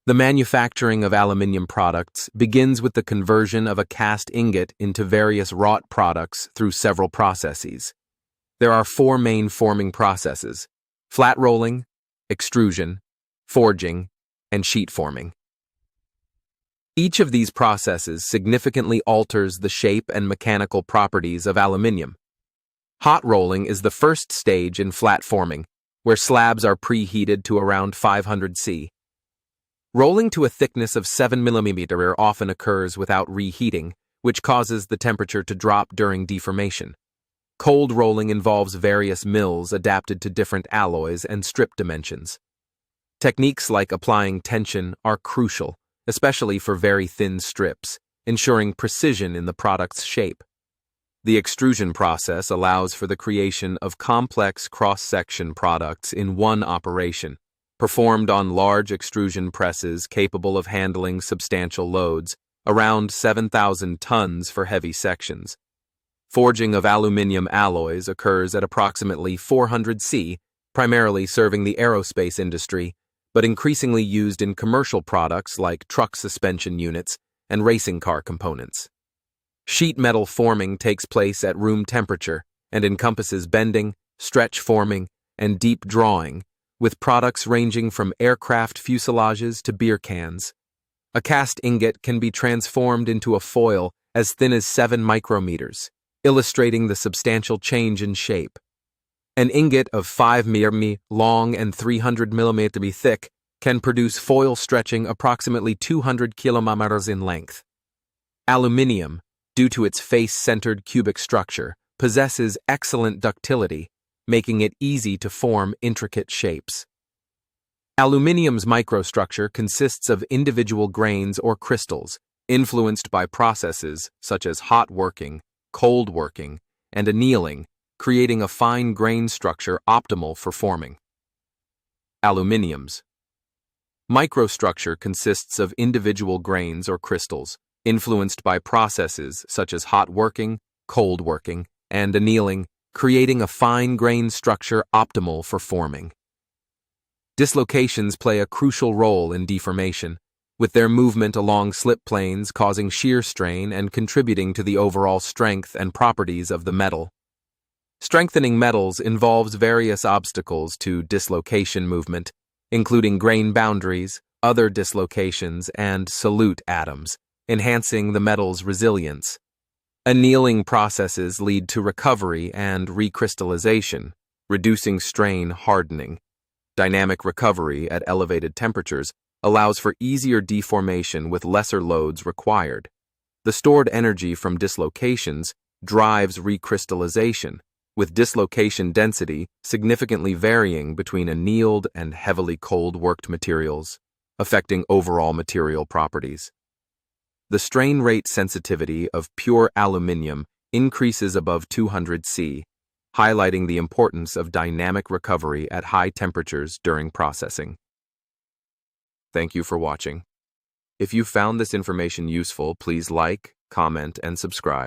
The manufacturing of aluminium products begins with the conversion of a cast ingot into various wrought products through several processes. There are four main forming processes: flat rolling, extrusion, forging, and sheet forming. Each of these processes significantly alters the shape and mechanical properties of aluminium. Hot rolling is the first stage in flat forming, where slabs are preheated to around 500 C. Rolling to a thickness of 7 mm often occurs without reheating, which causes the temperature to drop during deformation. Cold rolling involves various mills adapted to different alloys and strip dimensions. Techniques like applying tension are crucial, especially for very thin strips, ensuring precision in the product's shape. The extrusion process allows for the creation of complex cross-section products in one operation, performed on large extrusion presses capable of handling substantial loads, around 7,000 tons for heavy sections. Forging of aluminium alloys occurs at approximately 400 C, primarily serving the aerospace industry, but increasingly used in commercial products like truck suspension units and racing car components. Sheet metal forming takes place at room temperature and encompasses bending, stretch forming, and deep drawing, with products ranging from aircraft fuselages to beer cans. A cast ingot can be transformed into a foil as thin as 7 micrometers, illustrating the substantial change in shape. An ingot of 5 mm long and 300 mm thick can produce foil stretching approximately 200 km in length. Aluminium, due to its face-centered cubic structure, possesses excellent ductility, making it easy to form intricate shapes. Aluminium's microstructure consists of individual grains or crystals, influenced by processes such as hot working, cold working, and annealing, creating a fine grain structure optimal for forming. Aluminium's microstructure consists of individual grains or crystals, influenced by processes such as hot working, cold working, and annealing, creating a fine grain structure optimal for forming. Dislocations play a crucial role in deformation, with their movement along slip planes causing shear strain and contributing to the overall strength and properties of the metal. Strengthening metals involves various obstacles to dislocation movement, including grain boundaries, other dislocations, and solute atoms, enhancing the metal's resilience. Annealing processes lead to recovery and recrystallization, reducing strain hardening. Dynamic recovery at elevated temperatures allows for easier deformation with lesser loads required. The stored energy from dislocations drives recrystallization, with dislocation density significantly varying between annealed and heavily cold-worked materials, affecting overall material properties. The strain rate sensitivity of pure aluminium increases above 200 C, highlighting the importance of dynamic recovery at high temperatures during processing. Thank you for watching. If you found this information useful, please like, comment, and subscribe.